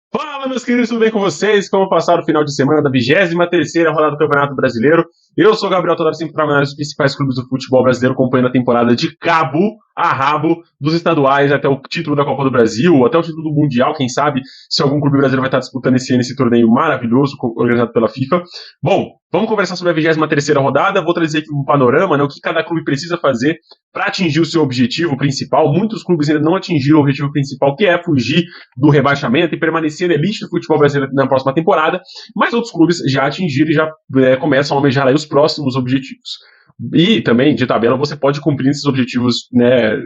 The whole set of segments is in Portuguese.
Fala, meus queridos, tudo bem com vocês? Como passaram o final de semana da 23ª rodada do Campeonato Brasileiro? Eu sou o Gabriel Todaro, sempre trabalhando nos principais clubes do futebol brasileiro, acompanhando a temporada de cabo a rabo, dos estaduais até o título da Copa do Brasil, até o título do Mundial, quem sabe, se algum clube brasileiro vai estar disputando esse ano esse torneio maravilhoso, organizado pela FIFA. Bom, vamos conversar sobre a 23ª rodada, vou trazer aqui um panorama, né, o que cada clube precisa fazer para atingir o seu objetivo principal. Muitos clubes ainda não atingiram o objetivo principal, que é fugir do rebaixamento e permanecer na elite do futebol brasileiro na próxima temporada, mas outros clubes já atingiram e já começam a almejar aí os próximos objetivos. E também, de tabela, você pode cumprir esses objetivos, né?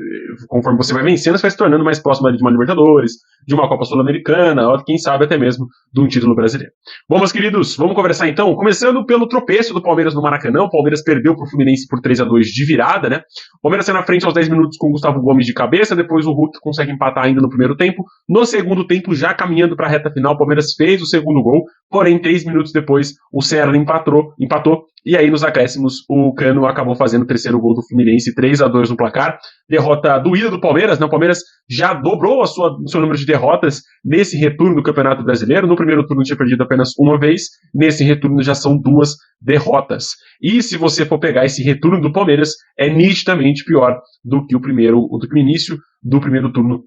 Conforme você vai vencendo, você vai se tornando mais próximo de uma Libertadores, de uma Copa Sul-Americana, ou quem sabe até mesmo de um título brasileiro. Bom, meus queridos, vamos conversar então, começando pelo tropeço do Palmeiras no Maracanã. O Palmeiras perdeu para o Fluminense por 3-2 de virada, né? O Palmeiras sai na frente aos 10 minutos com o Gustavo Gomes de cabeça, depois o Hulk consegue empatar ainda no primeiro tempo. No segundo tempo, já caminhando para a reta final, o Palmeiras fez o segundo gol, porém, 3 minutos depois, o Serra empatou, e aí nos acréscimos o Cano acabou fazendo o terceiro gol do Fluminense, 3-2 no placar. Derrota doída do Palmeiras, né? O Palmeiras já dobrou o seu número de derrotas nesse retorno do Campeonato Brasileiro. No primeiro turno tinha perdido apenas uma vez, nesse retorno já são 2 derrotas. E se você for pegar esse retorno do Palmeiras, é nitidamente pior do que o início do primeiro turno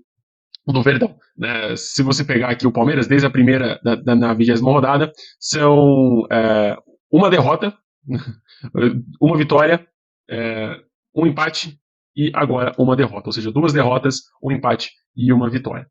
do Verdão. Né? Se você pegar aqui o Palmeiras, desde a primeira, na 20ª rodada, são uma derrota, uma vitória, um empate e agora uma derrota. Ou seja, 2 derrotas, um empate e uma vitória.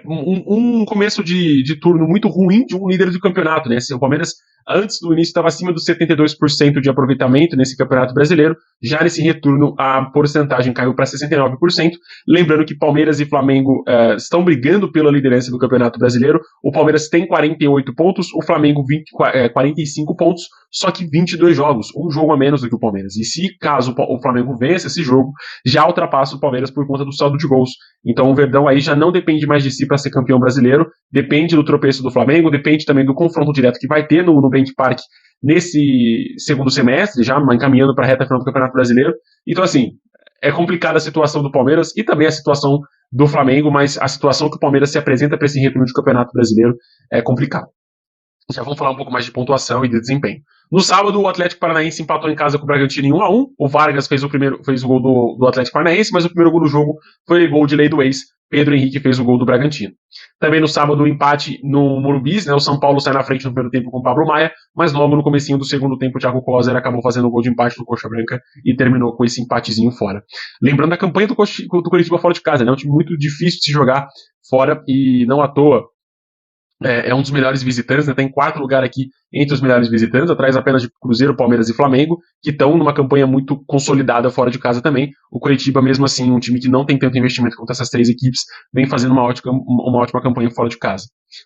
Um começo de turno muito ruim de um líder do campeonato. Né? O Palmeiras, antes do início, estava acima dos 72% de aproveitamento nesse campeonato brasileiro. Já nesse retorno, a porcentagem caiu para 69%. Lembrando que Palmeiras e Flamengo estão brigando pela liderança do campeonato brasileiro. O Palmeiras tem 48 pontos, o Flamengo 45 pontos, só que 22 jogos, um jogo a menos do que o Palmeiras. E se caso o Flamengo vença esse jogo, já ultrapassa o Palmeiras por conta do saldo de gols. Então o Verdão aí já não depende mais de si para ser campeão brasileiro, depende do tropeço do Flamengo, depende também do confronto direto que vai ter no Bank Park nesse segundo semestre, já encaminhando para a reta final do Campeonato Brasileiro. Então, assim, é complicada a situação do Palmeiras e também a situação do Flamengo, mas a situação que o Palmeiras se apresenta para esse retorno de Campeonato Brasileiro é complicada. Já vamos falar um pouco mais de pontuação e de desempenho. No sábado, o Atlético Paranaense empatou em casa com o Bragantino em 1-1. O Vargas fez o gol do Atlético Paranaense, mas o primeiro gol do jogo foi gol de lei do ex. Pedro Henrique fez o gol do Bragantino. Também no sábado, o empate no Morumbi, né? O São Paulo sai na frente no primeiro tempo com o Pablo Maia, mas logo no comecinho do segundo tempo, o Thiago Coser acabou fazendo o gol de empate do Coxa Branca e terminou com esse empatezinho fora. Lembrando a campanha do Coritiba fora de casa, né? É um time muito difícil de se jogar fora e não à toa é um dos melhores visitantes, né? Tem 4 lugares aqui entre os melhores visitantes, atrás apenas de Cruzeiro, Palmeiras e Flamengo, que estão numa campanha muito consolidada fora de casa também. O Coritiba, mesmo assim, um time que não tem tanto investimento quanto essas 3 equipes, vem fazendo uma ótima campanha fora de casa.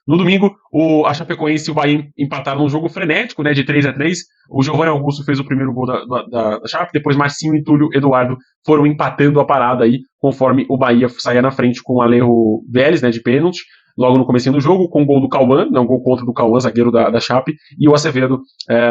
No domingo, a Chapecoense e o Bahia empataram num jogo frenético, né, de 3-3. O Giovanni Augusto fez o primeiro gol da Chape, depois Marcinho e Túlio Eduardo foram empatando a parada aí, conforme o Bahia saía na frente com o Alejo Vélez, né, de pênalti, logo no começo do jogo, com o gol do Cauã, não, gol contra do Cauã, zagueiro da Chape, e o Acevedo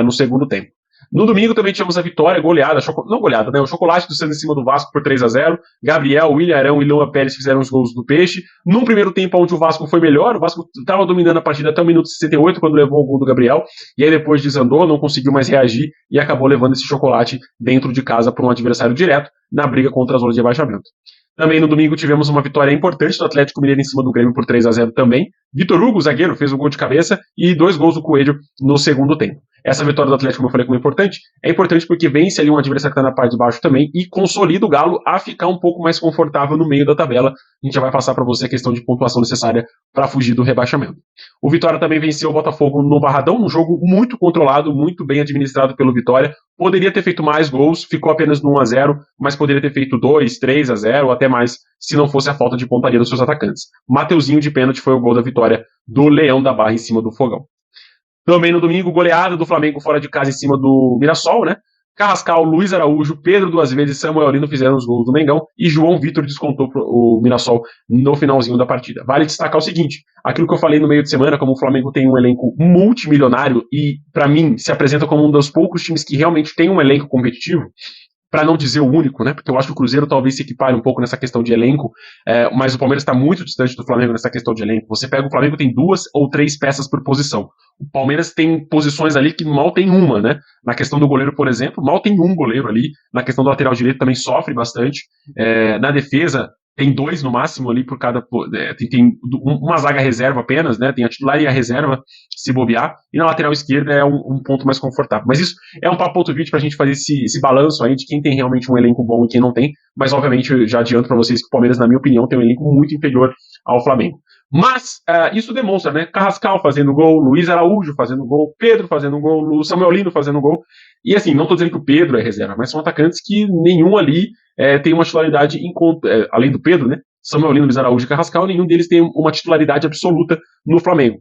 no segundo tempo. No domingo também tivemos a vitória, goleada, não goleada, né? O Chocolate do Santos em cima do Vasco por 3-0. Gabriel, William Arão e Luan Pérez fizeram os gols do Peixe. Num primeiro tempo onde o Vasco foi melhor, o Vasco estava dominando a partida até o minuto 68, quando levou o gol do Gabriel, e aí depois desandou, não conseguiu mais reagir e acabou levando esse Chocolate dentro de casa para um adversário direto na briga contra a zona de rebaixamento. Também no domingo tivemos uma vitória importante do Atlético Mineiro em cima do Grêmio por 3-0 também. Vitor Hugo, zagueiro, fez um gol de cabeça e 2 gols do Coelho no segundo tempo. Essa vitória do Atlético, como eu falei, como é importante porque vence ali um adversário que está na parte de baixo também e consolida o Galo a ficar um pouco mais confortável no meio da tabela. A gente já vai passar para você a questão de pontuação necessária para fugir do rebaixamento. O Vitória também venceu o Botafogo no Barradão, um jogo muito controlado, muito bem administrado pelo Vitória. Poderia ter feito mais gols, ficou apenas no 1-0, mas poderia ter feito 2, 3-0 ou até mais, se não fosse a falta de pontaria dos seus atacantes. Mateuzinho de pênalti foi o gol da vitória do Leão da Barra em cima do Fogão. Também no domingo, goleada do Flamengo fora de casa em cima do Mirassol, né? Carrascal, Luiz Araújo, Pedro 2 vezes e Samuel Lino fizeram os gols do Mengão e João Vitor descontou o Mirassol no finalzinho da partida. Vale destacar o seguinte, aquilo que eu falei no meio de semana, como o Flamengo tem um elenco multimilionário e, para mim, se apresenta como um dos poucos times que realmente tem um elenco competitivo, para não dizer o único, né? Porque eu acho que o Cruzeiro talvez se equipare um pouco nessa questão de elenco, mas o Palmeiras está muito distante do Flamengo nessa questão de elenco. Você pega o Flamengo, tem 2 ou 3 peças por posição. O Palmeiras tem posições ali que mal tem uma, né? Na questão do goleiro, por exemplo, mal tem um goleiro ali. Na questão do lateral direito também sofre bastante. Na defesa, tem 2 no máximo ali por cada. Tem uma zaga reserva apenas, né? Tem a titular e a reserva, se bobear. E na lateral esquerda é um ponto mais confortável. Mas isso é um papo outro vídeo pra gente fazer esse balanço aí de quem tem realmente um elenco bom e quem não tem. Mas, obviamente, eu já adianto pra vocês que o Palmeiras, na minha opinião, tem um elenco muito inferior ao Flamengo. Mas isso demonstra, né? Carrascal fazendo gol, Luiz Araújo fazendo gol, Pedro fazendo gol, Samuel Lino fazendo gol. E assim, não tô dizendo que o Pedro é reserva, mas são atacantes que nenhum ali tem uma titularidade, além do Pedro, né? Samuel Lino, Luiz Araújo e Carrascal, nenhum deles tem uma titularidade absoluta no Flamengo.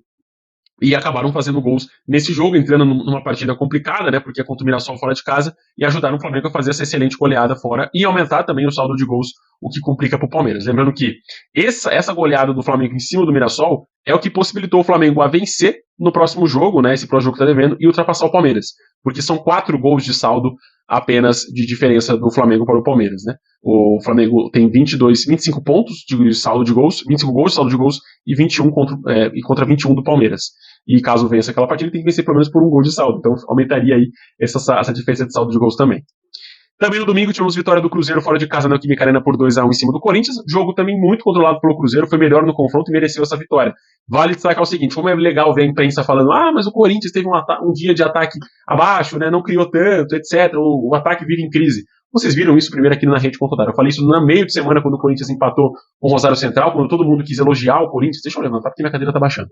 E acabaram fazendo gols nesse jogo, entrando numa partida complicada, né? Porque é contra o Mirassol fora de casa, e ajudaram o Flamengo a fazer essa excelente goleada fora e aumentar também o saldo de gols, o que complica para o Palmeiras. Lembrando que essa goleada do Flamengo em cima do Mirassol é o que possibilitou o Flamengo a vencer no próximo jogo, né? Esse próximo jogo que tá devendo, e ultrapassar o Palmeiras. Porque são 4 gols de saldo apenas de diferença do Flamengo para o Palmeiras, né? O Flamengo tem 25 pontos de saldo de gols, 25 gols de saldo de gols e 21 contra 21 do Palmeiras. E caso vença aquela partida, ele tem que vencer pelo menos por um gol de saldo. Então aumentaria aí essa diferença de saldo de gols também. Também no domingo tivemos vitória do Cruzeiro fora de casa na Neoquímica Arena por 2-1 em cima do Corinthians. Jogo também muito controlado pelo Cruzeiro, foi melhor no confronto e mereceu essa vitória. Vale destacar o seguinte, como é legal ver a imprensa falando, mas o Corinthians teve um dia de ataque abaixo, né, não criou tanto, etc. O ataque vive em crise. Vocês viram isso primeiro aqui na Rede.dar. Eu falei isso no meio de semana quando o Corinthians empatou com o Rosário Central, quando todo mundo quis elogiar o Corinthians. Deixa eu levantar porque minha cadeira tá baixando.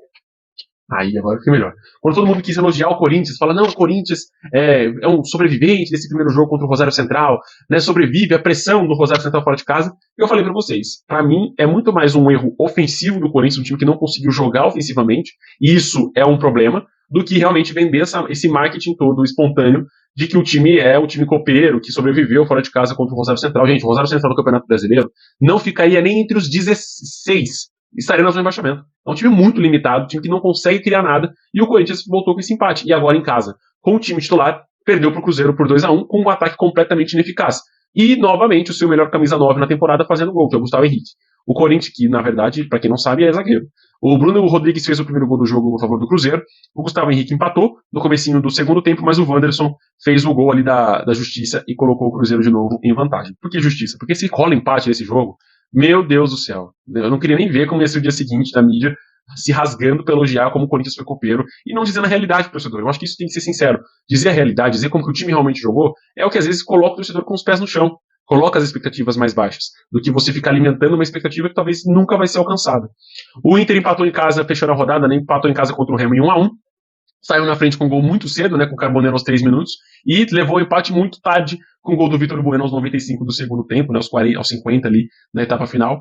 Aí, agora fica melhor. Quando todo mundo quis elogiar o Corinthians, fala, não, o Corinthians é um sobrevivente desse primeiro jogo contra o Rosário Central, né, sobrevive à pressão do Rosário Central fora de casa. Eu falei pra vocês, pra mim é muito mais um erro ofensivo do Corinthians, um time que não conseguiu jogar ofensivamente, e isso é um problema, do que realmente vender esse marketing todo espontâneo de que o time é um time copeiro, que sobreviveu fora de casa contra o Rosário Central. Gente, o Rosário Central do Campeonato Brasileiro não ficaria nem entre os 16, estaria na zona de rebaixamento. É um time muito limitado, um time que não consegue criar nada, e o Corinthians voltou com esse empate. E agora em casa, com o time titular, perdeu para o Cruzeiro por 2-1, com um ataque completamente ineficaz. E, novamente, o seu melhor camisa 9 na temporada fazendo gol, que é o Gustavo Henrique. O Corinthians, que, na verdade, para quem não sabe, é zagueiro. O Bruno Rodrigues fez o primeiro gol do jogo a favor do Cruzeiro. O Gustavo Henrique empatou no comecinho do segundo tempo, mas o Wanderson fez o gol ali da justiça e colocou o Cruzeiro de novo em vantagem. Por que justiça? Porque se rola empate nesse jogo, meu Deus do céu. Eu não queria nem ver como ia ser o dia seguinte da mídia se rasgando para elogiar como o Corinthians foi copeiro e não dizendo a realidade pro torcedor. Eu acho que isso tem que ser sincero. Dizer a realidade, dizer como que o time realmente jogou, é o que às vezes coloca o torcedor com os pés no chão. Coloca as expectativas mais baixas, do que você ficar alimentando uma expectativa que talvez nunca vai ser alcançada. O Inter empatou em casa, fechando a rodada, né? Empatou em casa contra o Remo em 1-1. Saiu na frente com um gol muito cedo, né, com o Carboneiro aos 3 minutos, e levou o empate muito tarde com o gol do Vitor Bueno aos 95 do segundo tempo, né, aos 50 ali na etapa final,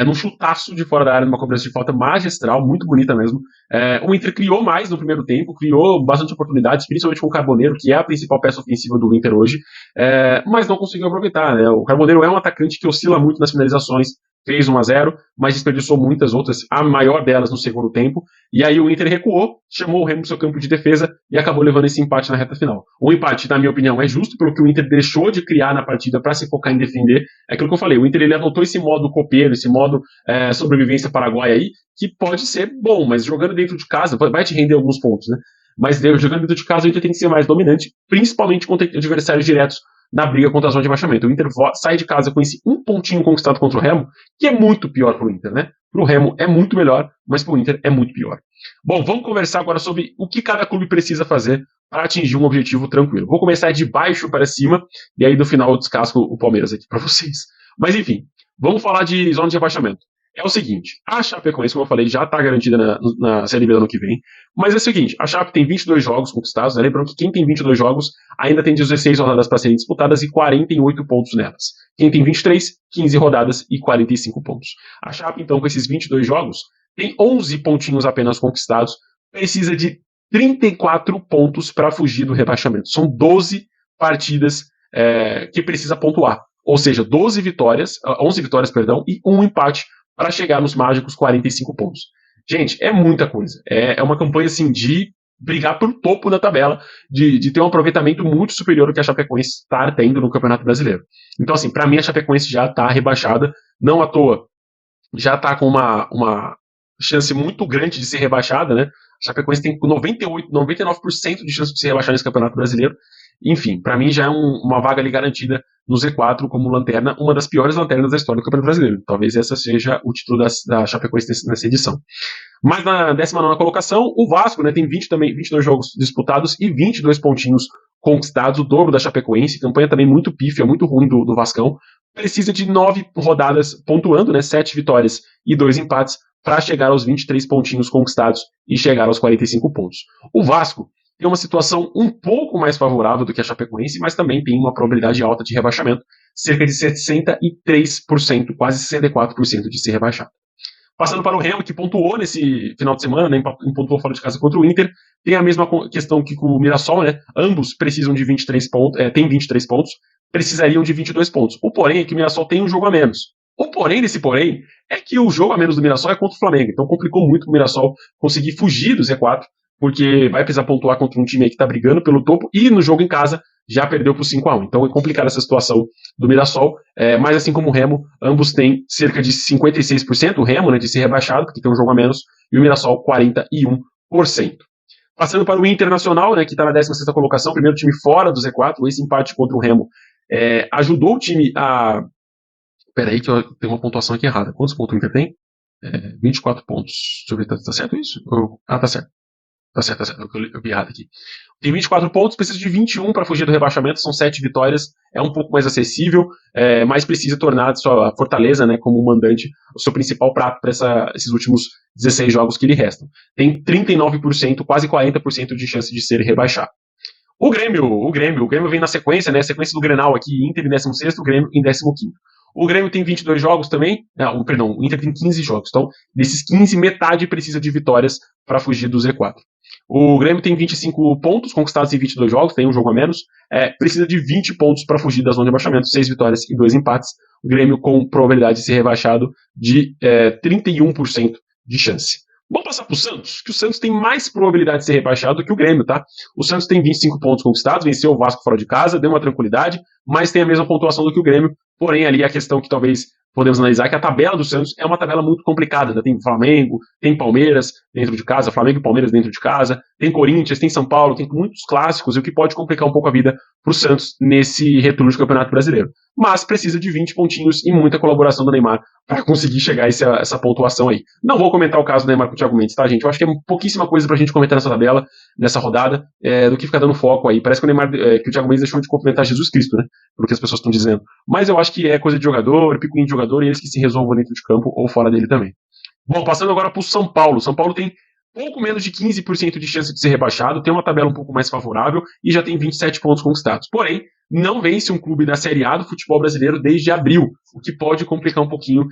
num chutaço de fora da área, numa cobrança de falta magistral, muito bonita mesmo. O Inter criou mais no primeiro tempo, criou bastante oportunidades, principalmente com o Carboneiro, que é a principal peça ofensiva do Inter hoje, mas não conseguiu aproveitar, né. O Carboneiro é um atacante que oscila muito nas finalizações, fez 1-0, mas desperdiçou muitas outras, a maior delas no segundo tempo, e aí o Inter recuou, chamou o Remo pro seu campo de defesa e acabou levando esse empate na reta final. O empate, na minha opinião, é justo, pelo que o Inter deixou de criar na partida para se focar em defender. É aquilo que eu falei, o Inter ele adotou esse modo copeiro, esse modo sobrevivência paraguaia aí, que pode ser bom, mas jogando dentro de casa vai te render alguns pontos, né? Mas jogando dentro de casa o Inter tem que ser mais dominante, principalmente contra adversários diretos na briga contra a zona de rebaixamento. O Inter sai de casa com esse um pontinho conquistado contra o Remo, que é muito pior pro Inter, né? Pro Remo é muito melhor, mas pro Inter é muito pior. Bom, vamos conversar agora sobre o que cada clube precisa fazer para atingir um objetivo tranquilo. Vou começar de baixo para cima, e aí no final eu descasco o Palmeiras aqui para vocês. Mas enfim, vamos falar de zona de rebaixamento. É o seguinte, a Chapecoense, como eu falei, já está garantida na Série B do ano que vem, mas é o seguinte, a Chape tem 22 jogos conquistados, né? Lembrando que quem tem 22 jogos ainda tem 16 rodadas para serem disputadas e 48 pontos nelas. Quem tem 23, 15 rodadas e 45 pontos. A Chape, então, com esses 22 jogos, tem 11 pontinhos apenas conquistados, precisa de 34 pontos para fugir do rebaixamento. São 12 partidas que precisa pontuar, ou seja, 11 vitórias, e um empate para chegar nos mágicos 45 pontos. Gente, é muita coisa. É uma campanha assim de brigar por topo da tabela, de ter um aproveitamento muito superior ao que a Chapecoense está tendo no Campeonato Brasileiro. Então, assim, para mim a Chapecoense já está rebaixada, não à toa, já está com uma chance muito grande de ser rebaixada, né? A Chapecoense tem 98, 99% de chance de ser rebaixada nesse Campeonato Brasileiro. Enfim, para mim já é uma vaga ali garantida no Z4 como lanterna, uma das piores lanternas da história do Campeonato Brasileiro. Talvez essa seja o título da Chapecoense nessa edição. Mas na 19ª colocação, o Vasco, né, tem 22 jogos disputados e 22 pontinhos conquistados, o dobro da Chapecoense, campanha também muito pífia, muito ruim do Vascão. Precisa de 9 rodadas pontuando, né, 7 vitórias e 2 empates, para chegar aos 23 pontinhos conquistados e chegar aos 45 pontos. O Vasco tem uma situação um pouco mais favorável do que a Chapecoense, mas também tem uma probabilidade alta de rebaixamento, cerca de 63%, quase 64% de ser rebaixado. Passando para o Remo, que pontuou nesse final de semana, né, pontuou fora de casa contra o Inter, tem a mesma questão que com o Mirassol, né? Ambos precisam de 23 pontos, tem 23 pontos, precisariam de 22 pontos. O porém é que o Mirassol tem um jogo a menos. O porém desse porém é que o jogo a menos do Mirassol é contra o Flamengo, então complicou muito o Mirassol conseguir fugir do Z4, porque vai precisar pontuar contra um time aí que está brigando pelo topo, e no jogo em casa já perdeu por 5-1. Então é complicada essa situação do Mirassol, mas assim como o Remo, ambos têm cerca de 56%, o Remo, né, de ser rebaixado, porque tem um jogo a menos, e o Mirassol 41%. Passando para o Internacional, né, que está na 16ª colocação, primeiro time fora do Z4, esse empate contra o Remo ajudou o time a... Peraí que eu tenho uma pontuação aqui errada. Quantos pontos o Inter tem? 24 pontos. Deixa eu ver, tá certo isso? Tá certo. Tá certo. Eu vi errado aqui. Tem 24 pontos, precisa de 21 para fugir do rebaixamento, são 7 vitórias, é um pouco mais acessível, mas precisa tornar a sua Fortaleza, né, como mandante, o seu principal prato para esses últimos 16 jogos que lhe restam. Tem 39%, quase 40% de chance de ser rebaixado. O Grêmio vem na sequência, né, sequência do Grenal aqui, Inter em 16º, Grêmio em 15º. O Grêmio tem 22 jogos também, o Inter tem 15 jogos, então desses 15, metade precisa de vitórias para fugir do Z4. O Grêmio tem 25 pontos conquistados em 22 jogos, tem um jogo a menos, precisa de 20 pontos para fugir da zona de rebaixamento, 6 vitórias e 2 empates. O Grêmio com probabilidade de ser rebaixado de 31% de chance. Vamos passar para o Santos, que o Santos tem mais probabilidade de ser rebaixado do que o Grêmio, tá? O Santos tem 25 pontos conquistados, venceu o Vasco fora de casa, deu uma tranquilidade, mas tem a mesma pontuação do que o Grêmio, porém ali a questão que talvez podemos analisar é que a tabela do Santos é uma tabela muito complicada, né? Tem Flamengo, tem Palmeiras dentro de casa, Flamengo e Palmeiras dentro de casa, tem Corinthians, tem São Paulo, tem muitos clássicos, o que pode complicar um pouco a vida para o Santos nesse retorno de Campeonato Brasileiro. Mas precisa de 20 pontinhos e muita colaboração do Neymar para conseguir chegar a essa pontuação aí. Não vou comentar o caso do Neymar com o Thiago Mendes, tá, gente? Eu acho que é pouquíssima coisa pra gente comentar nessa tabela, nessa rodada, do que ficar dando foco aí. Parece que o Neymar, que o Thiago Mendes deixou de cumprimentar Jesus Cristo, né? Pelo que as pessoas estão dizendo. Mas eu acho que é coisa de jogador, picuinho de jogador, e eles que se resolvam dentro de campo ou fora dele também. Bom, passando agora pro São Paulo. São Paulo tem pouco menos de 15% de chance de ser rebaixado, tem uma tabela um pouco mais favorável e já tem 27 pontos conquistados. Porém, não vence um clube da Série A do futebol brasileiro desde abril, o que pode complicar um pouquinho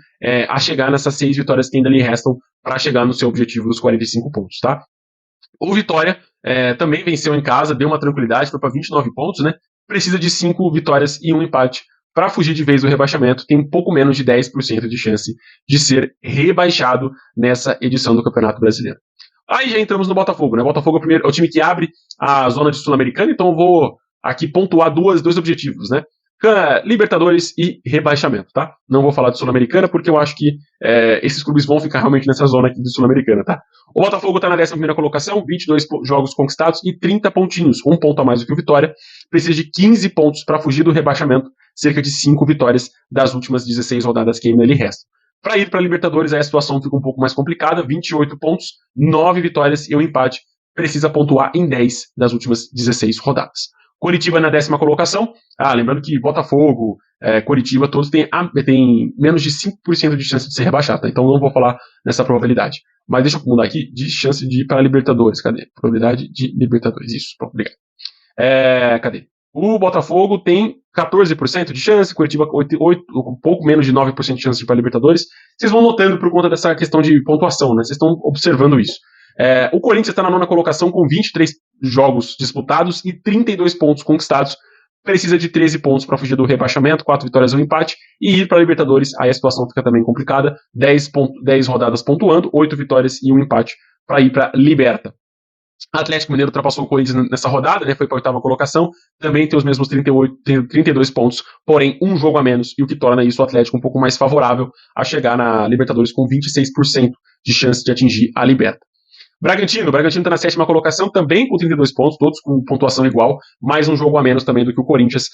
a chegar nessas 6 vitórias que ainda lhe restam para chegar no seu objetivo dos 45 pontos, tá? O Vitória também venceu em casa, deu uma tranquilidade, foi para 29 pontos, né? Precisa de 5 vitórias e um empate para fugir de vez do rebaixamento, tem um pouco menos de 10% de chance de ser rebaixado nessa edição do Campeonato Brasileiro. Aí já entramos no Botafogo, né? O Botafogo é o time que abre a zona de Sul-Americana, então eu vou aqui pontuar dois objetivos, né? Libertadores e rebaixamento, tá? Não vou falar de Sul-Americana porque eu acho que esses clubes vão ficar realmente nessa zona aqui de Sul-Americana, tá? O Botafogo tá na 11ª colocação, 22 jogos conquistados e 30 pontinhos, um ponto a mais do que o Vitória. Precisa de 15 pontos para fugir do rebaixamento, cerca de 5 vitórias das últimas 16 rodadas que ainda lhe restam. Para ir para a Libertadores, aí a situação fica um pouco mais complicada, 28 pontos, 9 vitórias e um empate. Precisa pontuar em 10 das últimas 16 rodadas. Coritiba na 10ª colocação. Lembrando que Botafogo, Coritiba, todos têm menos de 5% de chance de ser rebaixado, tá? Então não vou falar nessa probabilidade. Mas deixa eu mudar aqui de chance de ir para a Libertadores. Cadê? Probabilidade de Libertadores. Isso, pronto, obrigado. Cadê? O Botafogo tem 14% de chance, Coritiba um pouco menos de 9% de chance de ir para a Libertadores. Vocês vão notando por conta dessa questão de pontuação, né? Vocês estão observando isso. O Corinthians está na 9ª colocação com 23 jogos disputados e 32 pontos conquistados. Precisa de 13 pontos para fugir do rebaixamento, 4 vitórias e um empate, e ir para a Libertadores. Aí a situação fica também complicada. 10 rodadas pontuando, 8 vitórias e um empate para ir para a Liberta. Atlético Mineiro ultrapassou o Corinthians nessa rodada, né, foi para a oitava colocação, também tem os mesmos 32 pontos, porém um jogo a menos, e o que torna isso o Atlético um pouco mais favorável a chegar na Libertadores com 26% de chance de atingir a Liberta. Bragantino está na sétima colocação, também com 32 pontos, todos com pontuação igual, mais um jogo a menos também do que o Corinthians.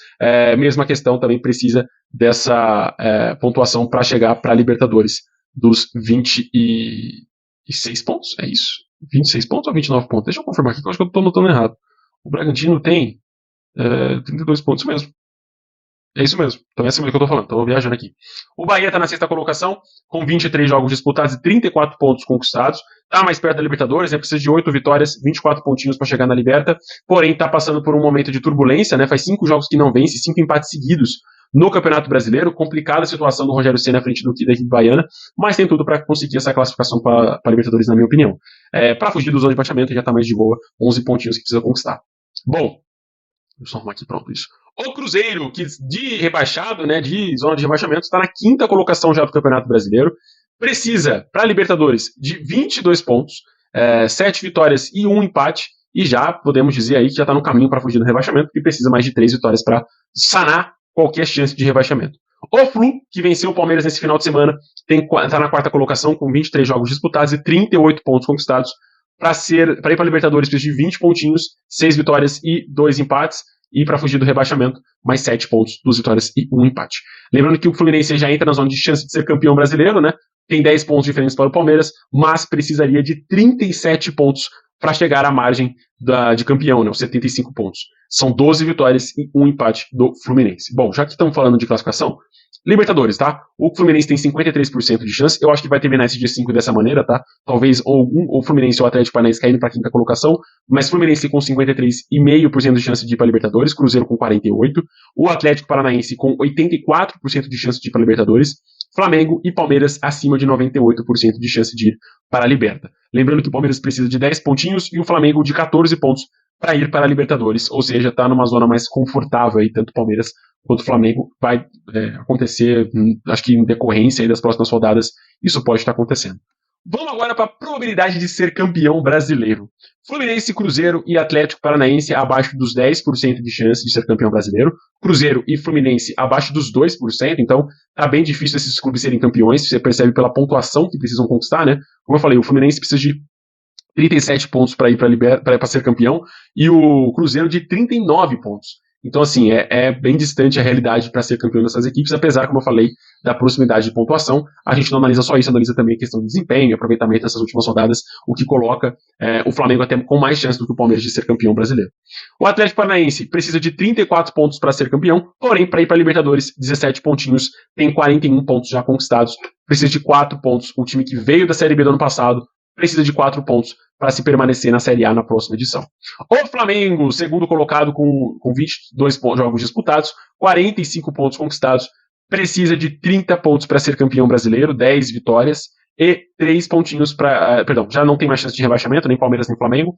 Mesma questão, também precisa dessa pontuação para chegar para a Libertadores dos 26 pontos, é isso? 26 pontos ou 29 pontos? Deixa eu confirmar aqui, que eu acho que eu estou notando errado. O Bragantino tem 32 pontos, isso mesmo. É isso mesmo. Então é isso mesmo que eu tô falando. Tô viajando aqui. O Bahia tá na sexta colocação, com 23 jogos disputados e 34 pontos conquistados. Tá mais perto da Libertadores, né? Precisa de 8 vitórias, 24 pontinhos para chegar na Liberta. Porém, tá passando por um momento de turbulência, né? Faz 5 jogos que não vence, 5 empates seguidos no Campeonato Brasileiro. Complicada a situação do Rogério Ceni à frente da equipe baiana, mas tem tudo para conseguir essa classificação para a Libertadores, na minha opinião. Para fugir do zona de baixamento, já tá mais de boa, 11 pontinhos que precisa conquistar. Bom, deixa eu arrumar aqui, pronto, isso. O Cruzeiro, que de rebaixado, né, de zona de rebaixamento, está na quinta colocação já do Campeonato Brasileiro. Precisa, para a Libertadores, de 22 pontos, 7 vitórias e 1 empate. E já podemos dizer aí que já está no caminho para fugir do rebaixamento, porque precisa mais de 3 vitórias para sanar qualquer chance de rebaixamento. O Flu, que venceu o Palmeiras nesse final de semana, está na quarta colocação com 23 jogos disputados e 38 pontos conquistados. Para ir para a Libertadores, precisa de 20 pontinhos, 6 vitórias e 2 empates. E para fugir do rebaixamento, mais 7 pontos, 2 vitórias e 1 empate. Lembrando que o Fluminense já entra na zona de chance de ser campeão brasileiro, né? Tem 10 pontos diferentes para o Palmeiras, mas precisaria de 37 pontos para chegar à margem de campeão, né? Os 75 pontos. São 12 vitórias e 1 empate do Fluminense. Bom, já que estamos falando de classificação, Libertadores, tá? O Fluminense tem 53% de chance. Eu acho que vai terminar esse G5 dessa maneira, tá? Talvez o Fluminense ou o Atlético Paranaense caindo para a quinta colocação, mas Fluminense com 53,5% de chance de ir para Libertadores, Cruzeiro com 48%, o Atlético Paranaense com 84% de chance de ir para Libertadores, Flamengo e Palmeiras acima de 98% de chance de ir para a Liberta. Lembrando que o Palmeiras precisa de 10 pontinhos e o Flamengo de 14 pontos para ir para a Libertadores, ou seja, está numa zona mais confortável aí, tanto Palmeiras quanto Flamengo. Vai acontecer, acho que em decorrência aí das próximas rodadas, isso pode estar acontecendo. Vamos agora para a probabilidade de ser campeão brasileiro. Fluminense, Cruzeiro e Atlético Paranaense abaixo dos 10% de chance de ser campeão brasileiro. Cruzeiro e Fluminense abaixo dos 2%, então tá bem difícil esses clubes serem campeões, você percebe pela pontuação que precisam conquistar, né? Como eu falei, o Fluminense precisa de 37 pontos para ir para ser campeão e o Cruzeiro de 39 pontos. Então, assim, é bem distante a realidade para ser campeão dessas equipes, apesar, como eu falei, da proximidade de pontuação. A gente não analisa só isso, analisa também a questão de desempenho, aproveitamento nessas últimas rodadas, o que coloca o Flamengo até com mais chance do que o Palmeiras de ser campeão brasileiro. O Atlético Paranaense precisa de 34 pontos para ser campeão, porém, para ir para a Libertadores, 17 pontinhos, tem 41 pontos já conquistados, precisa de 4 pontos. O time que veio da Série B do ano passado precisa de 4 pontos para se permanecer na Série A na próxima edição. O Flamengo, segundo colocado com 22 jogos disputados, 45 pontos conquistados, precisa de 30 pontos para ser campeão brasileiro, 10 vitórias e 3 pontinhos para... Perdão, já não tem mais chance de rebaixamento, nem Palmeiras nem Flamengo.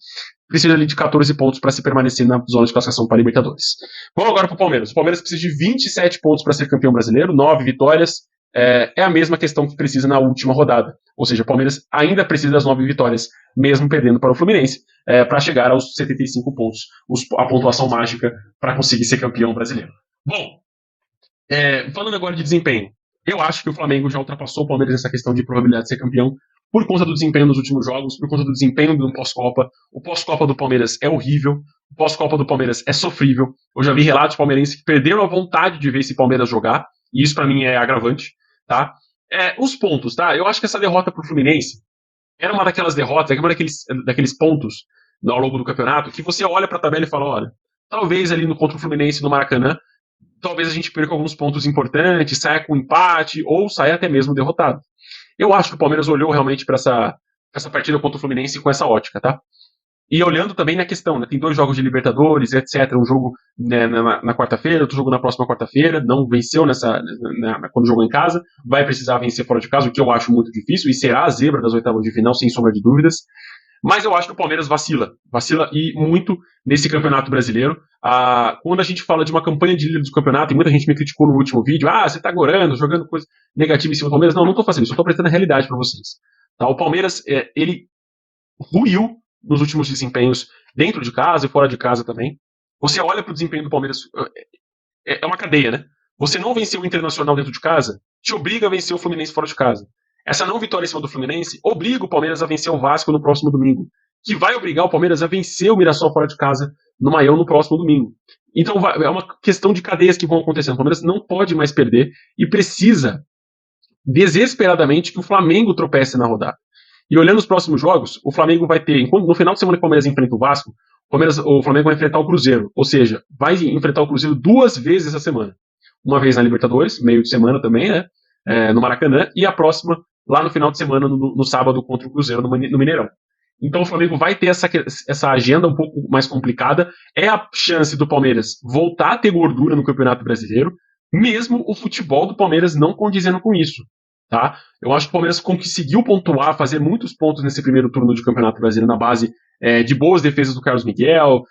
Precisa ali de 14 pontos para se permanecer na zona de classificação para Libertadores. Vamos agora para o Palmeiras. O Palmeiras precisa de 27 pontos para ser campeão brasileiro, 9 vitórias. É a mesma questão que precisa na última rodada. Ou seja, o Palmeiras ainda precisa das 9 vitórias, mesmo perdendo para o Fluminense, para chegar aos 75 pontos, a pontuação mágica para conseguir ser campeão brasileiro. Bom, falando agora de desempenho, eu acho que o Flamengo já ultrapassou o Palmeiras nessa questão de probabilidade de ser campeão, por conta do desempenho nos últimos jogos, por conta do desempenho do pós-Copa. O pós-Copa do Palmeiras é horrível, o pós-Copa do Palmeiras é sofrível. Eu já vi relatos palmeirenses que perderam a vontade de ver esse Palmeiras jogar, e isso para mim é agravante. Tá? Os pontos, tá? Eu acho que essa derrota pro Fluminense era uma daquelas derrotas, uma daqueles pontos ao longo do campeonato que você olha pra tabela e fala, olha, talvez ali contra o Fluminense no Maracanã, talvez a gente perca alguns pontos importantes, saia com empate ou saia até mesmo derrotado. Eu acho que o Palmeiras olhou realmente para essa partida contra o Fluminense com essa ótica, tá? E olhando também na questão, né, tem 2 jogos de Libertadores, etc. Um jogo na quarta-feira, outro jogo na próxima quarta-feira. Não venceu quando jogou em casa. Vai precisar vencer fora de casa, o que eu acho muito difícil. E será a zebra das oitavas de final, sem sombra de dúvidas. Mas eu acho que o Palmeiras vacila. Vacila e muito nesse campeonato brasileiro. Quando a gente fala de uma campanha de líder do campeonato, e muita gente me criticou no último vídeo, você tá gorando, jogando coisa negativa em cima do Palmeiras. Não tô fazendo isso. Eu tô apresentando a realidade para vocês. Tá? O Palmeiras, ele ruiu nos últimos desempenhos dentro de casa e fora de casa também. Você olha para o desempenho do Palmeiras, é uma cadeia, né? Você não venceu o Internacional dentro de casa, te obriga a vencer o Fluminense fora de casa. Essa não vitória em cima do Fluminense obriga o Palmeiras a vencer o Vasco no próximo domingo, que vai obrigar o Palmeiras a vencer o Mirassol fora de casa no Maião no próximo domingo. Então é uma questão de cadeias que vão acontecendo. O Palmeiras não pode mais perder e precisa desesperadamente que o Flamengo tropece na rodada. E olhando os próximos jogos, o Flamengo vai ter, no final de semana que o Palmeiras enfrenta o Vasco, o Flamengo vai enfrentar o Cruzeiro, ou seja, vai enfrentar o Cruzeiro 2 vezes essa semana. Uma vez na Libertadores, meio de semana também, né, no Maracanã, e a próxima lá no final de semana, no sábado, contra o Cruzeiro no Mineirão. Então o Flamengo vai ter essa agenda um pouco mais complicada. É a chance do Palmeiras voltar a ter gordura no Campeonato Brasileiro, mesmo o futebol do Palmeiras não condizendo com isso. Tá? Eu acho que o Palmeiras conseguiu pontuar, fazer muitos pontos nesse primeiro turno de Campeonato Brasileiro na base de boas defesas do Carlos Miguel,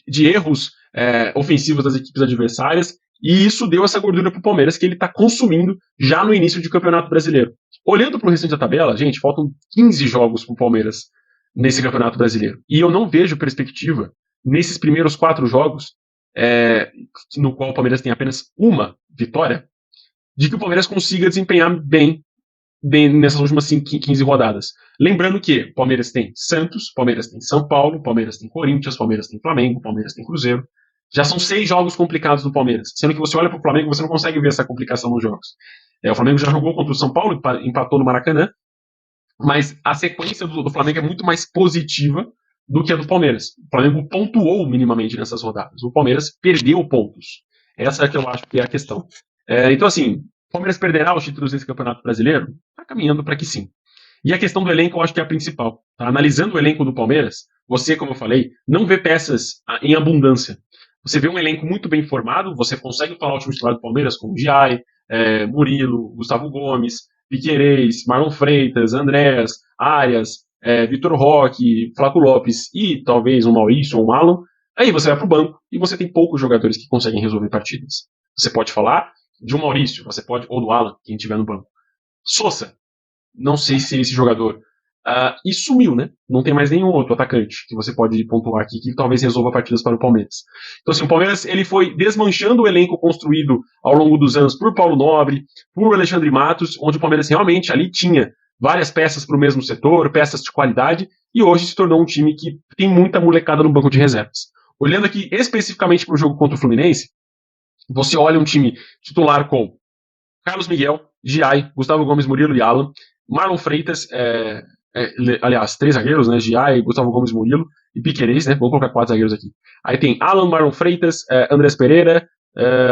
de erros ofensivos das equipes adversárias, e isso deu essa gordura para o Palmeiras que ele está consumindo já no início de Campeonato Brasileiro. Olhando para o restante da tabela, gente, faltam 15 jogos para o Palmeiras nesse Campeonato Brasileiro. E eu não vejo perspectiva nesses primeiros 4 jogos, no qual o Palmeiras tem apenas uma vitória, de que o Palmeiras consiga desempenhar bem nessas últimas 15 rodadas. Lembrando que o Palmeiras tem Santos, Palmeiras tem São Paulo, Palmeiras tem Corinthians, Palmeiras tem Flamengo, Palmeiras tem Cruzeiro. Já são 6 jogos complicados do Palmeiras. Sendo que você olha para o Flamengo, você não consegue ver essa complicação nos jogos. O Flamengo já jogou contra o São Paulo, empatou no Maracanã, mas a sequência do Flamengo é muito mais positiva do que a do Palmeiras. O Flamengo pontuou minimamente nessas rodadas. O Palmeiras perdeu pontos. Essa é que eu acho que é a questão. Então, assim, o Palmeiras perderá os títulos desse Campeonato Brasileiro? Está caminhando para que sim. E a questão do elenco eu acho que é a principal. Tá? Analisando o elenco do Palmeiras, você, como eu falei, não vê peças em abundância. Você vê um elenco muito bem formado, você consegue falar o time titular do Palmeiras como Giai, Murilo, Gustavo Gomes, Piquerez, Marlon Freitas, Andrés, Arias, Vitor Roque, Flaco Lopes e talvez um Maurício ou um Alan. Aí você vai para o banco e você tem poucos jogadores que conseguem resolver partidas. Você pode falar de um Maurício, você pode, ou do Alan, quem tiver no banco. Sousa, não sei se esse jogador. E sumiu, né? Não tem mais nenhum outro atacante que você pode pontuar aqui que talvez resolva partidas para o Palmeiras. Então, assim, o Palmeiras ele foi desmanchando o elenco construído ao longo dos anos por Paulo Nobre, por Alexandre Matos, onde o Palmeiras realmente ali tinha várias peças para o mesmo setor, peças de qualidade, e hoje se tornou um time que tem muita molecada no banco de reservas. Olhando aqui especificamente para o jogo contra o Fluminense, você olha um time titular com Carlos Miguel, Giai, Gustavo Gomes, Murilo e Alan, Marlon Freitas, aliás, 3 zagueiros, né? Giai, Gustavo Gomes, Murilo e Piquerez, né? Vamos colocar 4 zagueiros aqui. Aí tem Alan, Marlon Freitas, Andrés Pereira,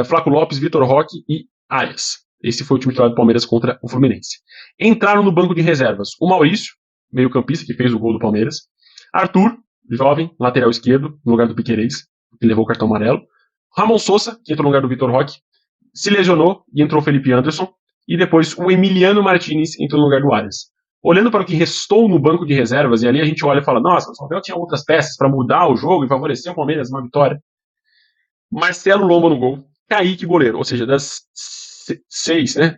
Flaco Lopes, Vitor Roque e Arias. Esse foi o time titular do Palmeiras contra o Fluminense. Entraram no banco de reservas o Maurício, meio-campista, que fez o gol do Palmeiras, Arthur, jovem, lateral esquerdo, no lugar do Piquerez, que levou o cartão amarelo, Ramon Sousa, que entrou no lugar do Vitor Roque, se lesionou e entrou o Felipe Anderson, e depois o Emiliano Martinez entrou no lugar do Arias. Olhando para o que restou no banco de reservas, e ali a gente olha e fala, nossa, o São Paulo tinha outras peças para mudar o jogo e favorecer o Palmeiras uma vitória. Marcelo Lomba no gol, Kaique goleiro, ou seja, das 6, né?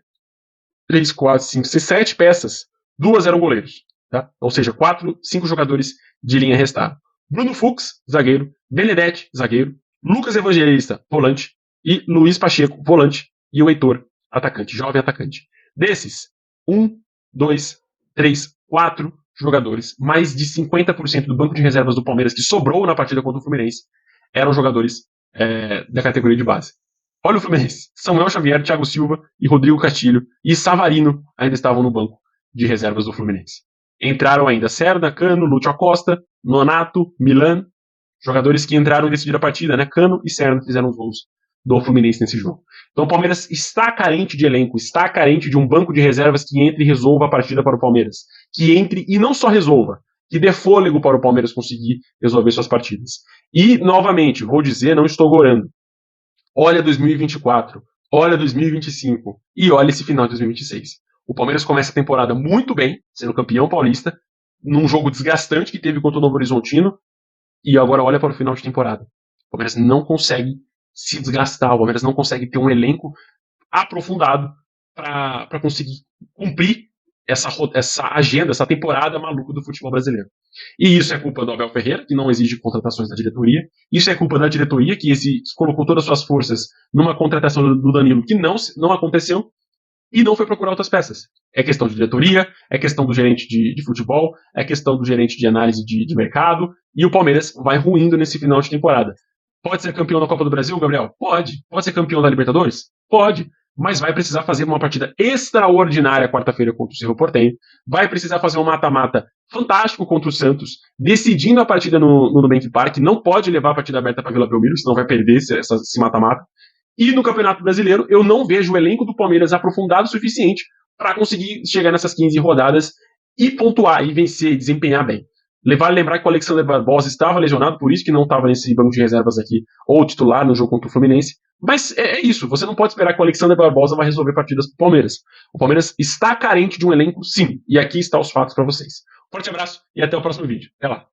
3, 4, 5, 6, 7 peças, 2 eram goleiros. Tá? Ou seja, 5 jogadores de linha restaram. Bruno Fux, zagueiro, Benedetti, zagueiro, Lucas Evangelista, volante, e Luiz Pacheco, volante, e o Heitor, atacante, jovem atacante. Desses, 1, 2, 3, 4 jogadores, mais de 50% do banco de reservas do Palmeiras que sobrou na partida contra o Fluminense, eram jogadores da categoria de base. Olha o Fluminense. Samuel Xavier, Thiago Silva e Rodrigo Castilho e Savarino ainda estavam no banco de reservas do Fluminense. Entraram ainda Serda, Cano, Lúcio Acosta, Nonato, Milan, jogadores que entraram e decidiram a partida, né? Cano e Serda fizeram os gols do Fluminense nesse jogo. Então o Palmeiras está carente de elenco, está carente de um banco de reservas que entre e resolva a partida para o Palmeiras. Que entre e não só resolva, que dê fôlego para o Palmeiras conseguir resolver suas partidas. E, novamente, vou dizer, não estou gorando. Olha 2024, olha 2025 e olha esse final de 2026. O Palmeiras começa a temporada muito bem, sendo campeão paulista, num jogo desgastante que teve contra o Novo Horizontino, e agora olha para o final de temporada. O Palmeiras não consegue se desgastar, o Palmeiras não consegue ter um elenco aprofundado para conseguir cumprir essa agenda, essa temporada maluca do futebol brasileiro. E isso é culpa do Abel Ferreira, que não exige contratações da diretoria. Isso é culpa da diretoria, que colocou todas as suas forças numa contratação do Danilo que não aconteceu e não foi procurar outras peças. É questão de diretoria, é questão do gerente de futebol, é questão do gerente de análise de mercado, e o Palmeiras vai ruindo nesse final de temporada. Pode ser campeão da Copa do Brasil, Gabriel? Pode. Pode ser campeão da Libertadores? Pode. Mas vai precisar fazer uma partida extraordinária quarta-feira contra o Cerro Porteño. Vai precisar fazer um mata-mata fantástico contra o Santos, decidindo a partida no Nubank Park. Não pode levar a partida aberta para Vila Belmiro, senão vai perder esse mata-mata. E no Campeonato Brasileiro, eu não vejo o elenco do Palmeiras aprofundado o suficiente para conseguir chegar nessas 15 rodadas e pontuar, e vencer, e desempenhar bem. Vale lembrar que o Alexander Barbosa estava lesionado, por isso que não estava nesse banco de reservas aqui, ou titular no jogo contra o Fluminense. Mas é isso, você não pode esperar que o Alexander Barbosa vai resolver partidas para o Palmeiras. O Palmeiras está carente de um elenco, sim, e aqui estão os fatos para vocês. Forte abraço e até o próximo vídeo. Até lá.